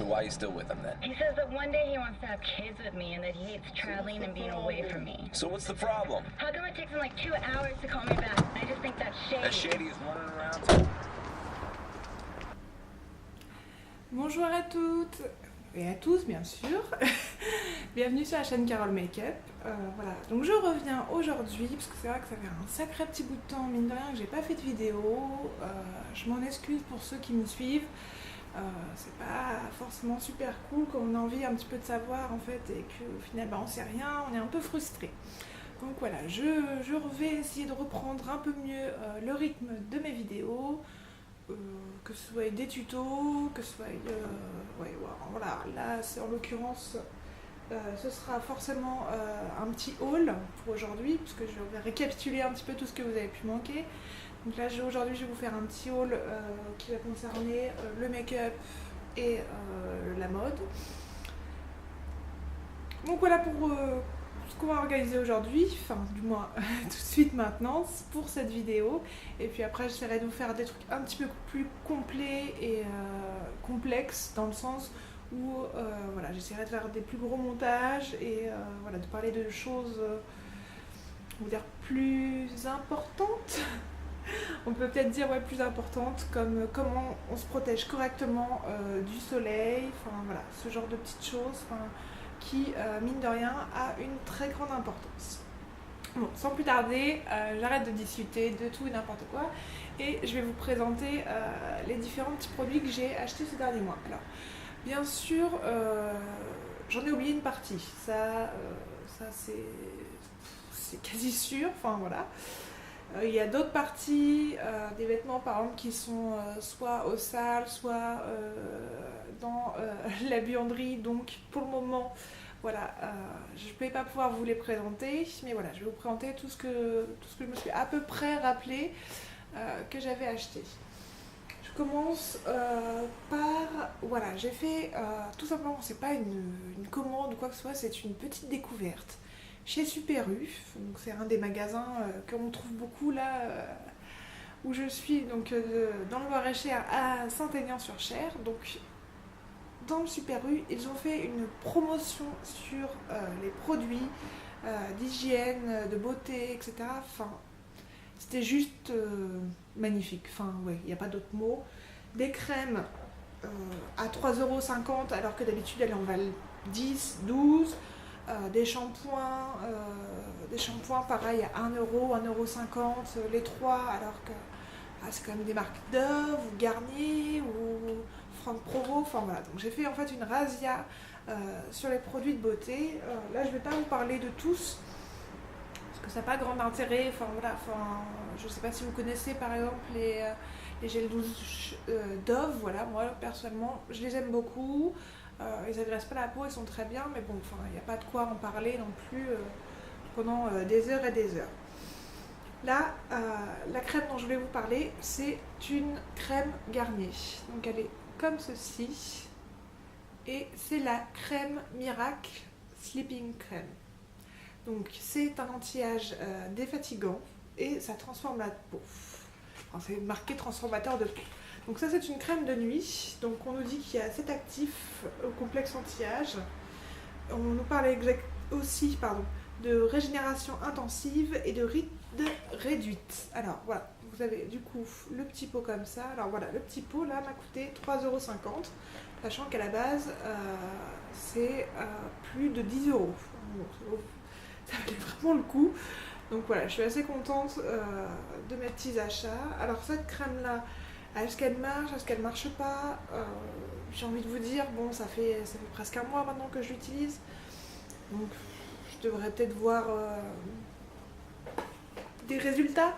So why are you still with him then? He says that one day he wants to have kids with me and that he hates traveling and being away from me. So what's the problem? How come it takes him like 2 hours to call me back? I just think that's shady. As shady as running around? Bonjour à toutes et à tous bien sûr. Bienvenue sur la chaîne Carole Makeup. Voilà, donc je reviens aujourd'hui parce que c'est vrai que ça fait un sacré petit bout de temps, mine de rien, que j'ai pas fait de vidéo. Je m'en excuse pour ceux qui me suivent. C'est pas forcément super cool quand on a envie un petit peu de savoir en fait et qu'au final on sait rien, on est un peu frustré. Donc voilà, je vais essayer de reprendre un peu mieux le rythme de mes vidéos. Que ce soit des tutos, que ce soit voilà, là c'est en l'occurrence ce sera forcément un petit haul pour aujourd'hui puisque je vais récapituler un petit peu tout ce que vous avez pu manquer. Donc là aujourd'hui je vais vous faire un petit haul qui va concerner le make-up et la mode. Donc voilà pour ce qu'on va organiser aujourd'hui, enfin du moins tout de suite maintenant pour cette vidéo, et puis après j'essaierai de vous faire des trucs un petit peu plus complets et complexes dans le sens où voilà, j'essaierai de faire des plus gros montages et voilà, de parler de choses on va dire plus importantes. On peut peut-être dire plus importantes, comme comment on se protège correctement du soleil, enfin voilà, ce genre de petites choses qui, mine de rien, a une très grande importance. Bon, sans plus tarder, j'arrête de discuter de tout et n'importe quoi et je vais vous présenter les différents petits produits que j'ai achetés ces derniers mois. Alors, bien sûr, j'en ai oublié une partie, ça c'est quasi sûr, enfin voilà. Il y a d'autres parties, des vêtements par exemple qui sont soit au sale, soit dans la buanderie, donc pour le moment, voilà, je ne vais pas pouvoir vous les présenter, mais voilà, je vais vous présenter tout ce que je me suis à peu près rappelé que j'avais acheté. Je commence par, voilà, j'ai fait tout simplement, c'est pas une commande ou quoi que ce soit, c'est une petite découverte. Chez Super U, donc c'est un des magasins qu'on trouve beaucoup là où je suis, donc dans le Loir-et-Cher à Saint-Aignan-sur-Cher. Donc dans le Super U, ils ont fait une promotion sur les produits d'hygiène, de beauté, etc. Enfin, c'était juste magnifique. Enfin, ouais, il n'y a pas d'autre mot. Des crèmes à 3,50 € alors que d'habitude elles en valent 10, 12 €. Des shampoings pareil à 1 €, 1,50 € les trois, alors que c'est quand même des marques Dove ou Garnier ou Franck Provo, enfin voilà. Donc j'ai fait en fait une razzia sur les produits de beauté. Là je ne vais pas vous parler de tous parce que ça n'a pas grand intérêt. Enfin voilà, je ne sais pas si vous connaissez par exemple les gels douche Dove. Voilà, moi personnellement je les aime beaucoup. Ils n'agressent pas la peau, ils sont très bien, mais bon, enfin, il n'y a pas de quoi en parler non plus pendant des heures et des heures. Là, la crème dont je vais vous parler, c'est une crème Garnier. Donc elle est comme ceci, et c'est la crème Miracle Sleeping Cream. Donc c'est un anti-âge défatigant et ça transforme la peau. Enfin, c'est marqué transformateur de peau. Donc ça c'est une crème de nuit, donc on nous dit qu'il y a 7 actifs au complexe anti-âge. On nous parle aussi de régénération intensive et de rides réduites. Alors voilà, vous avez du coup le petit pot comme ça. Alors voilà, le petit pot là m'a coûté 3,50 €, sachant qu'à la base c'est plus de 10 €. Bon, ça valait vraiment le coup. Donc voilà, je suis assez contente de mes petits achats. Alors cette crème là, est-ce qu'elle marche, est-ce qu'elle marche pas, j'ai envie de vous dire, bon ça fait presque un mois maintenant que je l'utilise, donc je devrais peut-être voir des résultats.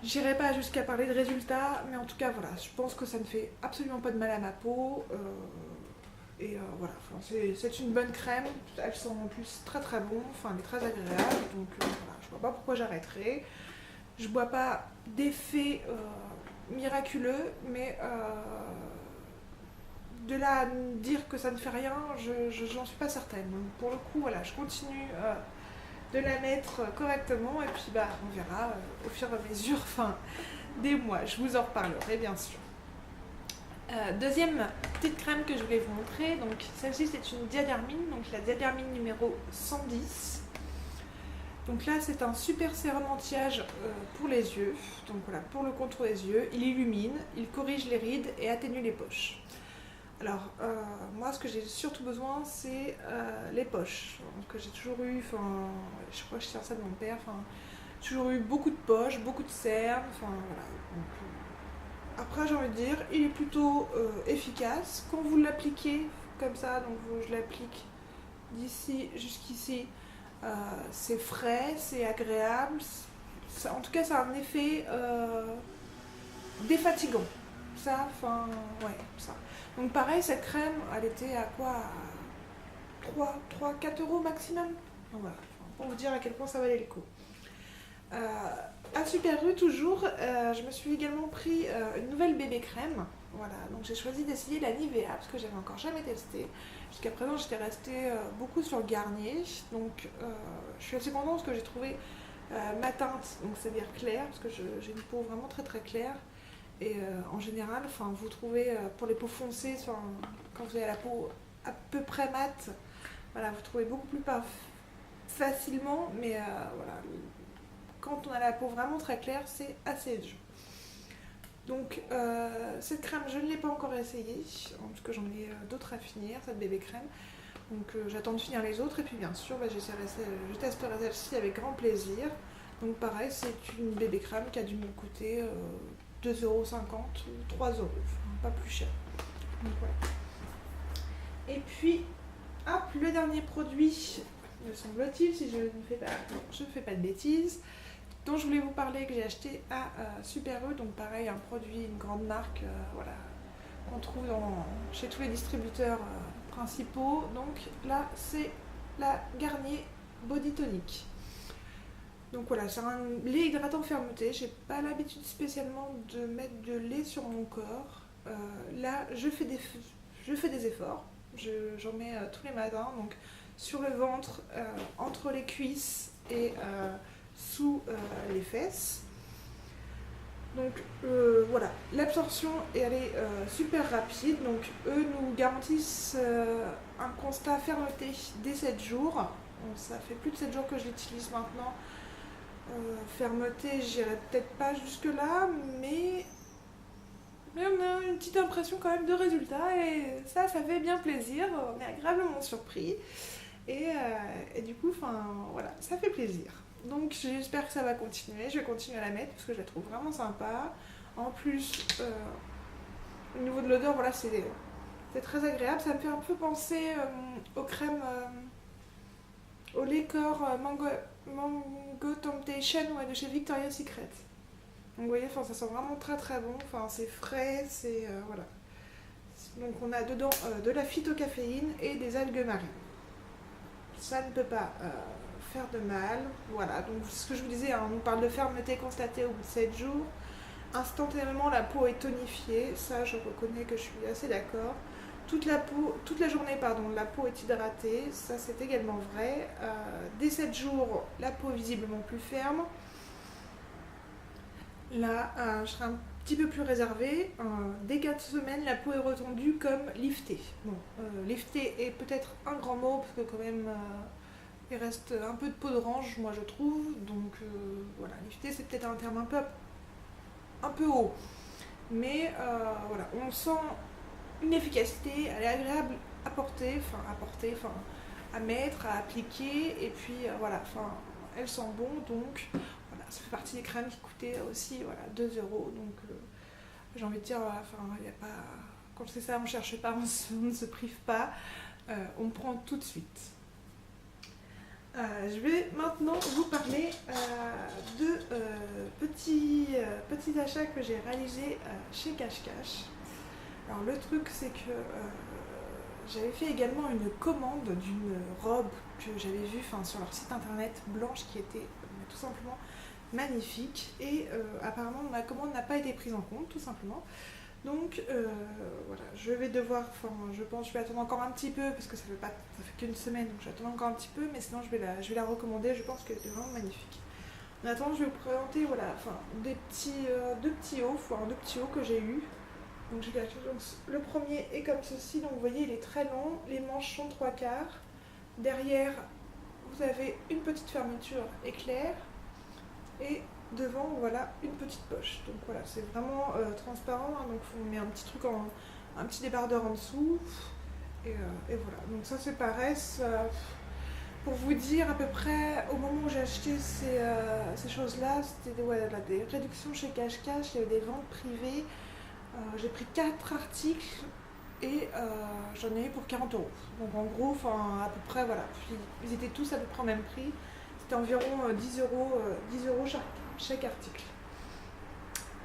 J'irai pas jusqu'à parler de résultats, mais en tout cas voilà, je pense que ça ne fait absolument pas de mal à ma peau, et voilà, c'est une bonne crème, elles sont en plus très très bon, enfin elle est très agréable, donc voilà, je vois pas pourquoi j'arrêterai. Je bois pas d'effet miraculeux, mais de là à dire que ça ne fait rien, j'en suis pas certaine. Donc pour le coup, voilà, je continue de la mettre correctement et puis on verra au fur et à mesure des mois. Je vous en reparlerai bien sûr. Deuxième petite crème que je voulais vous montrer, donc celle-ci c'est une diadermine, donc la diadermine numéro 110. Donc là c'est un super sérum anti-âge pour les yeux, donc voilà, pour le contour des yeux, il illumine, il corrige les rides et atténue les poches. Alors moi ce que j'ai surtout besoin c'est les poches, que j'ai toujours eu, enfin je crois que je tiens ça de mon père, enfin j'ai toujours eu beaucoup de poches, beaucoup de cernes, enfin voilà. Donc, après, j'ai envie de dire, il est plutôt efficace. Quand vous l'appliquez comme ça, donc je l'applique d'ici jusqu'ici, c'est frais, c'est agréable. En tout cas, ça a un effet défatigant. Ça, enfin, ouais, ça. Donc pareil, cette crème, elle était à quoi? 3-4 € maximum. Donc voilà, pour vous dire à quel point ça valait le coup. À Super U toujours, je me suis également pris une nouvelle bébé crème. Voilà, donc j'ai choisi d'essayer la Nivea parce que j'avais encore jamais testé. Jusqu'à présent, j'étais restée beaucoup sur le Garnier. Donc je suis assez contente parce que j'ai trouvé ma teinte, donc c'est-à-dire claire, parce que j'ai une peau vraiment très très claire. Et en général, vous trouvez pour les peaux foncées, quand vous avez la peau à peu près mate, voilà, vous trouvez beaucoup plus facilement, mais voilà. Quand on a la peau vraiment très claire, c'est assez dur. Donc cette crème, je ne l'ai pas encore essayée, parce que j'en ai d'autres à finir, cette bébé crème. Donc j'attends de finir les autres, et puis bien sûr, je testerai celle-ci avec grand plaisir. Donc pareil, c'est une bébé crème qui a dû me coûter 2,50 € ou 3 €, enfin, pas plus cher. Donc voilà. Et puis, hop, le dernier produit, me semble-t-il, si je ne fais pas de bêtises, dont je voulais vous parler, que j'ai acheté à Super U, donc pareil, un produit, une grande marque, voilà, qu'on trouve chez tous les distributeurs principaux. Donc là, c'est la Garnier Body Tonic. Donc voilà, c'est un lait hydratant fermeté. J'ai pas l'habitude spécialement de mettre de lait sur mon corps. Là, je fais des efforts. J'en mets tous les matins, donc sur le ventre, entre les cuisses et sous les fesses. Donc voilà, l'absorption elle est super rapide. Donc eux nous garantissent un constat fermeté dès 7 jours. Bon, ça fait plus de 7 jours que je l'utilise maintenant. Fermeté, j'irai peut-être pas jusque là, mais on a une petite impression quand même de résultat, et ça fait bien plaisir. On est agréablement surpris, et du coup, voilà, ça fait plaisir. Donc j'espère que ça va continuer, je vais continuer à la mettre parce que je la trouve vraiment sympa. En plus, au niveau de l'odeur, voilà, c'est très agréable. Ça me fait un peu penser aux crèmes, au lait corps Mango Temptation, ouais, de chez Victoria's Secret. Donc vous voyez, ça sent vraiment très très bon, c'est frais, c'est voilà. Donc on a dedans de la phytocaféine et des algues marines. Ça ne peut pas faire de mal. Voilà, donc ce que je vous disais, on nous parle de fermeté constatée au bout de 7 jours. Instantanément, la peau est tonifiée. Ça, je reconnais que je suis assez d'accord. Toute la journée, la peau est hydratée. Ça, c'est également vrai. Dès 7 jours, la peau est visiblement plus ferme. Là, je serai un petit peu plus réservée. Dès 4 semaines, la peau est retendue comme liftée. Bon, liftée est peut-être un grand mot, parce que quand même, il reste un peu de peau d'orange, moi je trouve. Donc voilà, liftée, c'est peut-être un terme un peu haut. Mais voilà, on sent une efficacité, elle est agréable à porter, à mettre, à appliquer. Et puis voilà, elle sent bon, donc... Ça fait partie des crèmes qui coûtaient aussi 2 €. Donc j'ai envie de dire, y a pas... quand c'est ça, on ne cherche pas, on ne se prive pas, on prend tout de suite. Je vais maintenant vous parler de petits achats que j'ai réalisés chez Cash Cash. Alors le truc, c'est que j'avais fait également une commande d'une robe que j'avais vue sur leur site internet, blanche, qui était tout simplement magnifique, et apparemment ma commande n'a pas été prise en compte, tout simplement. Donc voilà, je vais devoir, je pense que je vais attendre encore un petit peu, parce que ça fait qu'une semaine, donc j'attends encore un petit peu, mais sinon je vais la recommander. Je pense qu'elle est vraiment magnifique. En attendant, je vais vous présenter deux petits hauts que j'ai eu. Donc j'ai acheté, donc le premier est comme ceci, donc vous voyez il est très long, les manches sont 3/4. Derrière vous avez une petite fermeture éclair et devant voilà une petite poche. Donc voilà, c'est vraiment transparent, hein, donc on met un petit truc un petit débardeur en dessous et voilà. Donc ça c'est pareil, pour vous dire à peu près au moment où j'ai acheté ces choses-là, c'était des réductions chez Cache-Cache, il y avait des ventes privées. J'ai pris 4 articles et j'en ai eu pour 40 euros. Donc en gros, à peu près, voilà. Puis, ils étaient tous à peu près au même prix. C'était environ 10 euros chaque article.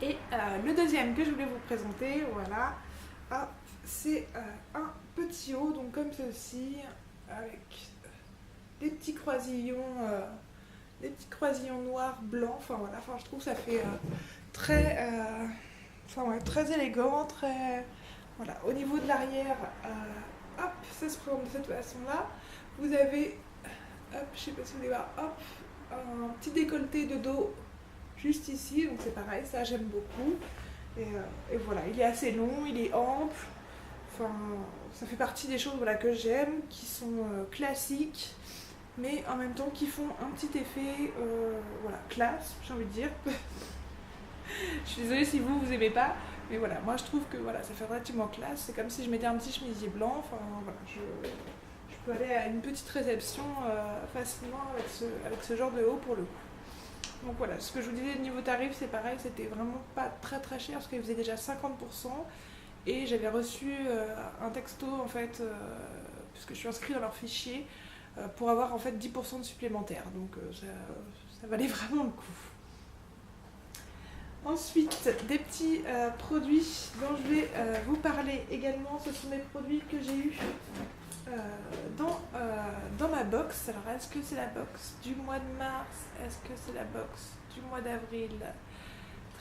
Et le deuxième que je voulais vous présenter, voilà, c'est un petit haut, donc comme ceci, avec des petits croisillons noirs, blancs. Enfin voilà, je trouve que ça fait très... très élégant, très... Voilà, au niveau de l'arrière, hop, ça se présente de cette façon-là. Vous avez, hop, je sais pas si vous voulez voir, hop, un petit décolleté de dos juste ici, donc c'est pareil, ça j'aime beaucoup. Et voilà, il est assez long, il est ample, ça fait partie des choses voilà, que j'aime, qui sont classiques, mais en même temps qui font un petit effet, voilà, classe, j'ai envie de dire. Je suis désolée si vous aimez pas, mais voilà, moi je trouve que voilà, ça fait relativement classe. C'est comme si je mettais un petit chemisier blanc. Voilà, je peux aller à une petite réception facilement avec ce genre de haut pour le coup. Donc voilà, ce que je vous disais niveau tarif, c'est pareil, c'était vraiment pas très très cher parce qu'il faisait déjà 50%. Et j'avais reçu un texto en fait, puisque je suis inscrite dans leur fichier, pour avoir en fait 10% de supplémentaire. Donc ça valait vraiment le coup. Ensuite, des petits produits dont je vais vous parler également. Ce sont des produits que j'ai eus dans ma box. Alors, est-ce que c'est la box du mois de mars? Est-ce que c'est la box du mois d'avril?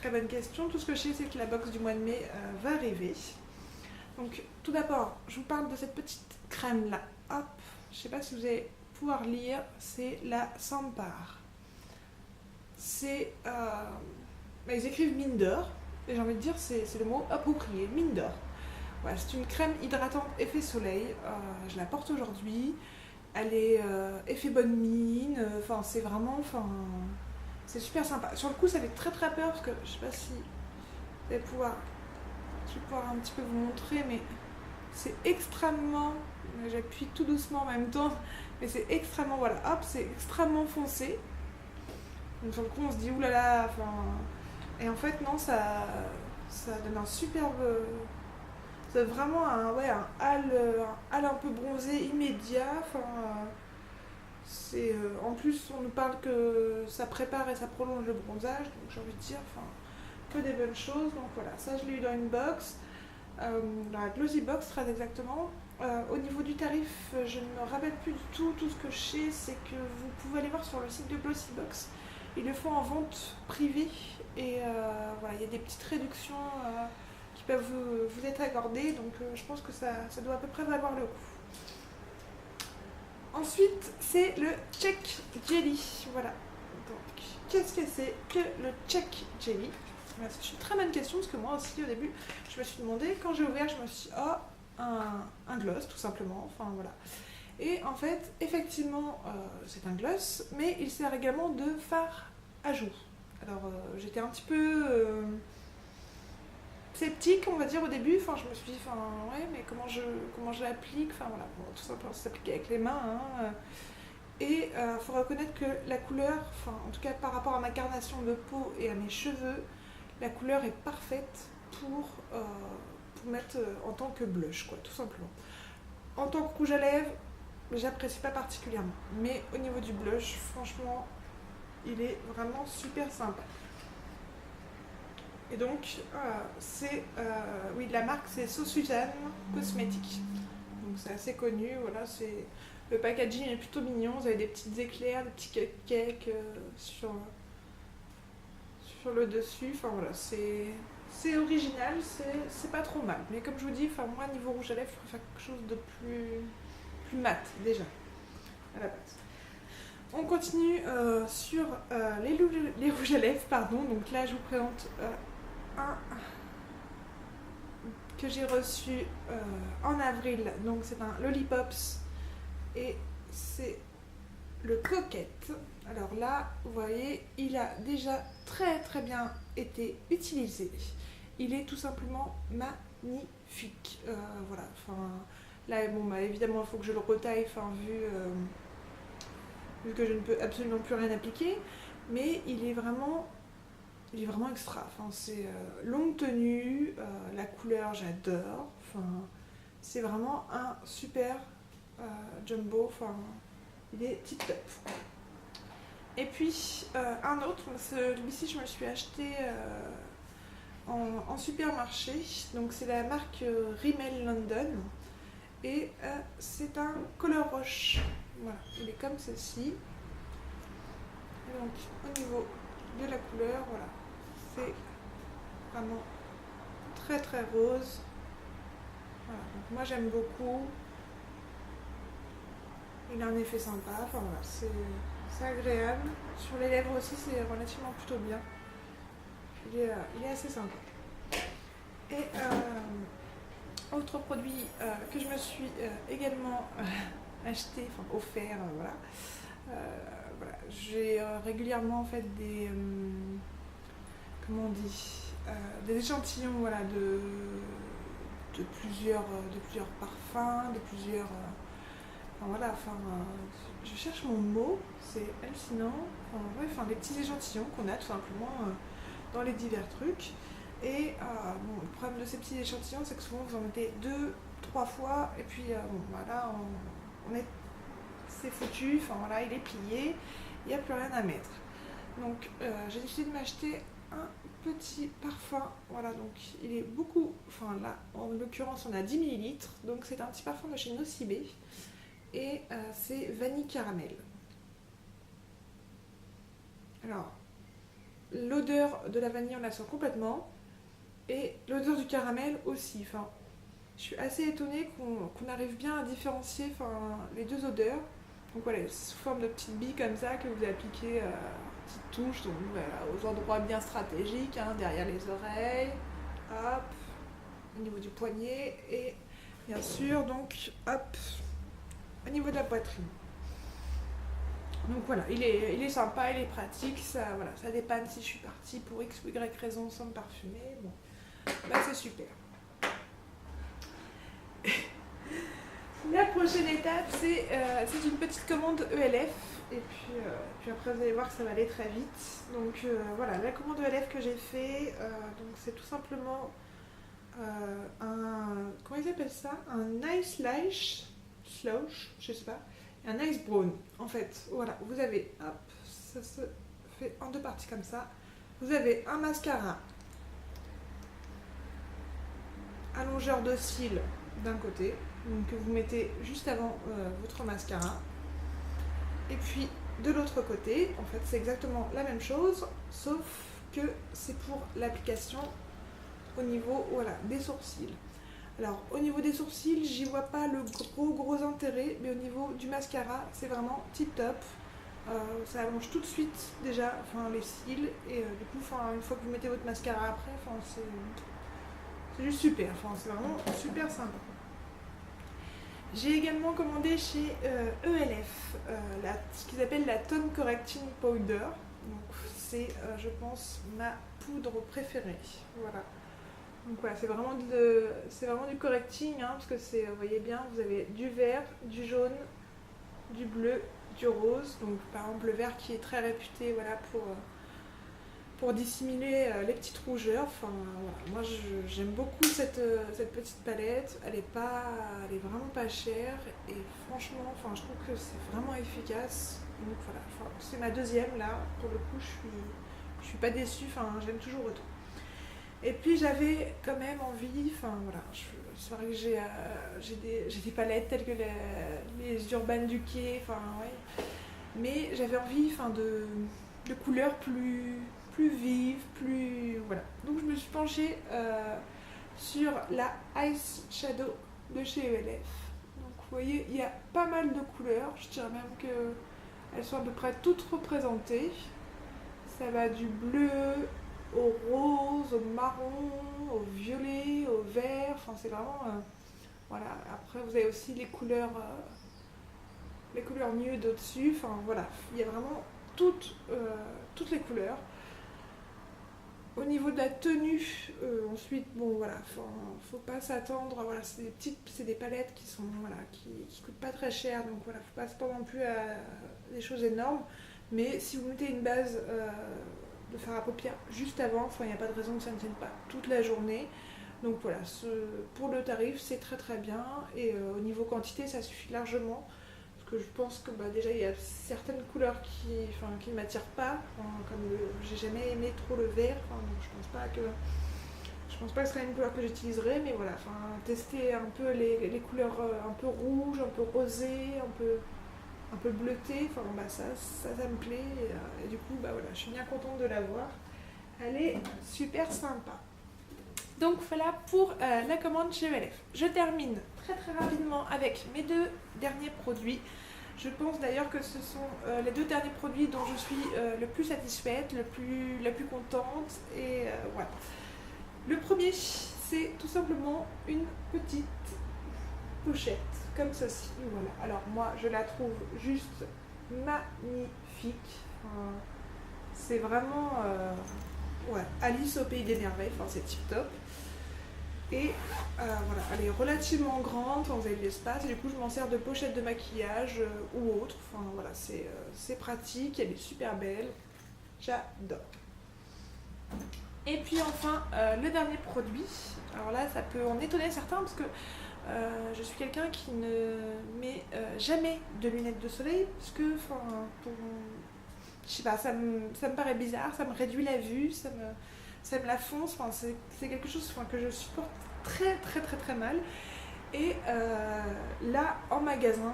Très bonne question. Tout ce que je sais, c'est que la box du mois de mai va arriver. Donc, tout d'abord, je vous parle de cette petite crème-là. Hop, je ne sais pas si vous allez pouvoir lire. C'est la Sampar. C'est... ils écrivent mine d'or, et j'ai envie de dire c'est le mot approprié, mine d'or. Voilà, c'est une crème hydratante effet soleil, je la porte aujourd'hui, elle est effet bonne mine, c'est vraiment, c'est super sympa. Sur le coup ça fait très très peur parce que je sais pas si je vais pouvoir un petit peu vous montrer, mais c'est extrêmement, j'appuie tout doucement en même temps, mais c'est extrêmement, voilà, hop, c'est extrêmement foncé. Donc sur le coup on se dit oulala, et en fait non, ça donne un superbe, c'est vraiment un hâle un peu bronzé immédiat. En plus on nous parle que ça prépare et ça prolonge le bronzage, donc j'ai envie de dire que des bonnes choses. Donc voilà, ça je l'ai eu dans une box, la Glossy Box très exactement. Au niveau du tarif, je ne me rappelle plus du tout. Tout ce que je sais, c'est que vous pouvez aller voir sur le site de Glossy Box. Ils le font en vente privée et voilà, il y a des petites réductions qui peuvent vous être accordées, donc je pense que ça doit à peu près valoir le coup. Ensuite, c'est le Check Jelly. Voilà. Donc, qu'est-ce que c'est que le Check Jelly? C'est une très bonne question parce que moi aussi au début, je me suis demandé, quand j'ai ouvert, je me suis dit, un gloss tout simplement. Voilà. Et en fait, effectivement, c'est un gloss, mais il sert également de fard à joues. Alors, j'étais un petit peu sceptique, on va dire, au début. Je me suis dit, ouais, mais comment je l'applique? Voilà, tout simplement, ça s'applique avec les mains. Et il faut reconnaître que la couleur, en tout cas par rapport à ma carnation de peau et à mes cheveux, la couleur est parfaite pour mettre en tant que blush, quoi, tout simplement. En tant que rouge à lèvres, j'apprécie pas particulièrement. Mais au niveau du blush, franchement, il est vraiment super sympa. Et donc, la marque c'est So Suzanne Cosmétiques. Donc c'est assez connu, voilà, le packaging est plutôt mignon, vous avez des petites éclairs, des petits cupcakes sur le dessus, voilà, c'est original, c'est pas trop mal. Mais comme je vous dis, moi niveau rouge à lèvres, je préfère quelque chose de plus mat déjà, à la base. On continue sur les rouges à lèvres, pardon. Donc là, je vous présente 1, que j'ai reçu en avril. Donc c'est un Lollipops et c'est le Coquette. Alors là, vous voyez, il a déjà très très bien été utilisé. Il est tout simplement magnifique. Voilà, enfin là, bon, bah, évidemment, il faut que je le retaille, enfin vu que je ne peux absolument plus rien appliquer, mais il est vraiment extra. Enfin, c'est longue tenue, la couleur j'adore. Enfin, c'est vraiment un super jumbo. Enfin, il est tip top. Et puis un autre, celui-ci je me suis acheté en supermarché. Donc c'est la marque Rimmel London et c'est un color rush. Voilà, il est comme ceci. Et donc au niveau de la couleur, voilà, c'est vraiment très très rose. Voilà, donc moi j'aime beaucoup. Il a un effet sympa, enfin voilà, c'est agréable. Sur les lèvres aussi, c'est relativement plutôt bien. Il est assez sympa. Et autre produit que je me suis également acheté, enfin offert, voilà. Voilà. J'ai régulièrement en fait des comment on dit, des échantillons, voilà, de plusieurs parfums, de plusieurs enfin, voilà, enfin je cherche mon mot, c'est hallucinant. Enfin, ouais, enfin des petits échantillons qu'on a tout simplement dans les divers trucs. Et bon, le problème de ces petits échantillons, c'est que souvent vous en mettez 2-3 fois et puis bon, voilà, c'est foutu, enfin voilà, il est plié, il n'y a plus rien à mettre. Donc j'ai décidé de m'acheter un petit parfum, voilà, donc il est beaucoup, enfin là en l'occurrence on a 10 ml, donc c'est un petit parfum de chez Nocibé et c'est vanille caramel. Alors l'odeur de la vanille on la sent complètement et l'odeur du caramel aussi, enfin je suis assez étonnée qu'on arrive bien à différencier les deux odeurs. Donc voilà, sous forme de petites billes comme ça que vous appliquez petites touches, donc voilà, aux endroits bien stratégiques, hein, derrière les oreilles, hop, au niveau du poignet et bien sûr donc hop, au niveau de la poitrine. Donc voilà, il est sympa, il est pratique, ça, voilà, ça dépanne si je suis partie pour X ou Y raison sans me parfumer. Bon, bah c'est super. La prochaine étape, c'est une petite commande ELF. Et puis après, vous allez voir que ça va aller très vite. Donc voilà, la commande ELF que j'ai fait, donc c'est tout simplement comment ils appellent ça? Un ice slush, je sais pas. Un ice brown. En fait, voilà, vous avez, hop, ça se fait en deux parties comme ça. Vous avez un mascara allongeur de cils d'un côté, donc que vous mettez juste avant votre mascara. Et puis de l'autre côté, en fait, c'est exactement la même chose, sauf que c'est pour l'application au niveau, voilà, des sourcils. Alors au niveau des sourcils, j'y vois pas le gros intérêt, mais au niveau du mascara, c'est vraiment tip top. Ça allonge tout de suite déjà, enfin les cils, et du coup, une fois que vous mettez votre mascara après, c'est juste super, c'est vraiment super sympa. J'ai également commandé chez ELF ce qu'ils appellent la Tone Correcting Powder. Donc c'est, je pense, ma poudre préférée. Voilà. Donc voilà, c'est vraiment du correcting, hein, parce que c'est, vous voyez bien, vous avez du vert, du jaune, du bleu, du rose. Donc par exemple le vert qui est très réputé, voilà, pour dissimuler les petites rougeurs. Enfin voilà, moi j'aime beaucoup cette petite palette. Elle est vraiment pas chère et franchement, je trouve que c'est vraiment efficace. Donc voilà, c'est ma deuxième là. Pour le coup, je suis pas déçue. J'aime toujours autant. Et puis j'avais quand même envie, c'est vrai que j'ai des palettes telles que les Urban Decay, ouais. Mais j'avais envie de couleurs plus vives, voilà. Donc je me suis penchée sur la Ice Shadow de chez ELF. Donc vous voyez, il y a pas mal de couleurs, je dirais même qu'elles sont à peu près toutes représentées. Ça va du bleu au rose, au marron, au violet, au vert, enfin c'est vraiment... voilà, après vous avez aussi les couleurs nude au-dessus, enfin voilà, il y a vraiment toutes les couleurs. Au niveau de la tenue, ensuite, bon voilà, faut pas s'attendre, voilà, c'est des palettes qui sont, voilà, qui coûtent pas très cher, donc voilà, faut pas s'attendre non plus à des choses énormes, mais si vous mettez une base de fard à paupières juste avant, enfin, il n'y a pas de raison que ça ne tienne pas toute la journée, donc voilà, pour le tarif, c'est très très bien, et au niveau quantité, ça suffit largement, parce que je pense que déjà il y a certaines couleurs qui ne m'attirent pas, comme j'ai jamais aimé trop le vert, donc je pense pas que ce serait une couleur que j'utiliserais, mais voilà, tester un peu les couleurs un peu rouges, un peu rosées, un peu bleutées, ça me plaît, et du coup voilà, je suis bien contente de l'avoir, elle est super sympa. Donc voilà pour la commande chez ELF. Je termine très très rapidement avec mes 2 derniers produits. Je pense d'ailleurs que ce sont les 2 derniers produits dont je suis le plus satisfaite, la plus contente. Et voilà. Le premier, c'est tout simplement une petite pochette comme ceci. Voilà. Alors moi, je la trouve juste magnifique. C'est vraiment Alice au pays des merveilles. C'est tip top. Et voilà, elle est relativement grande, vous avez de l'espace, et du coup je m'en sers de pochette de maquillage ou autre, voilà, c'est pratique, elle est super belle, j'adore. Et puis enfin, le dernier produit, alors là ça peut en étonner certains parce que je suis quelqu'un qui ne met jamais de lunettes de soleil, parce que, je sais pas, ça me paraît bizarre, ça me réduit la vue, ça me la fonce, c'est quelque chose que je supporte très très très très mal. Et là en magasin,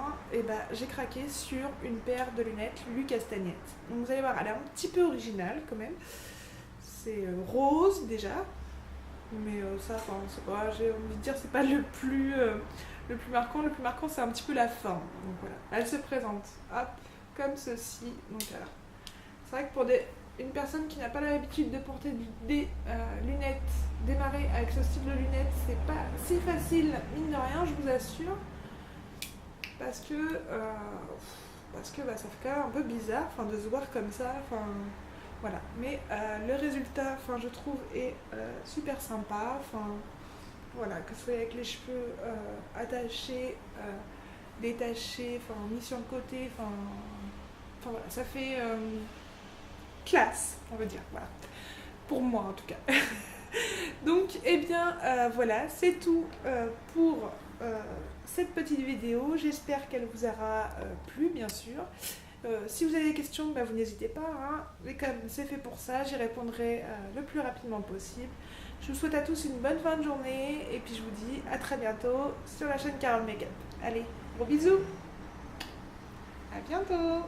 j'ai craqué sur une paire de lunettes Lulu Castagnette. Donc vous allez voir, elle est un petit peu originale quand même. C'est rose déjà, mais ça, c'est pas, j'ai envie de dire, c'est pas le plus marquant. Le plus marquant, c'est un petit peu la forme. Donc voilà, elle se présente, hop, comme ceci. Donc voilà, c'est vrai que pour une personne qui n'a pas l'habitude de porter des lunettes, démarrer avec ce style de lunettes, c'est pas si facile, mine de rien, je vous assure, parce que ça fait quand même un peu bizarre, de se voir comme ça, voilà. Mais le résultat, je trouve, est super sympa, voilà, que ce soit avec les cheveux attachés, détachés, mis sur le côté, voilà, ça fait classe, on va dire, voilà, pour moi en tout cas. Donc, voilà, c'est tout pour cette petite vidéo. J'espère qu'elle vous aura plu, bien sûr. Si vous avez des questions, vous n'hésitez pas, hein. Mais comme c'est fait pour ça, j'y répondrai le plus rapidement possible. Je vous souhaite à tous une bonne fin de journée, et puis je vous dis à très bientôt sur la chaîne Carole Makeup. Allez, gros bisous, à bientôt.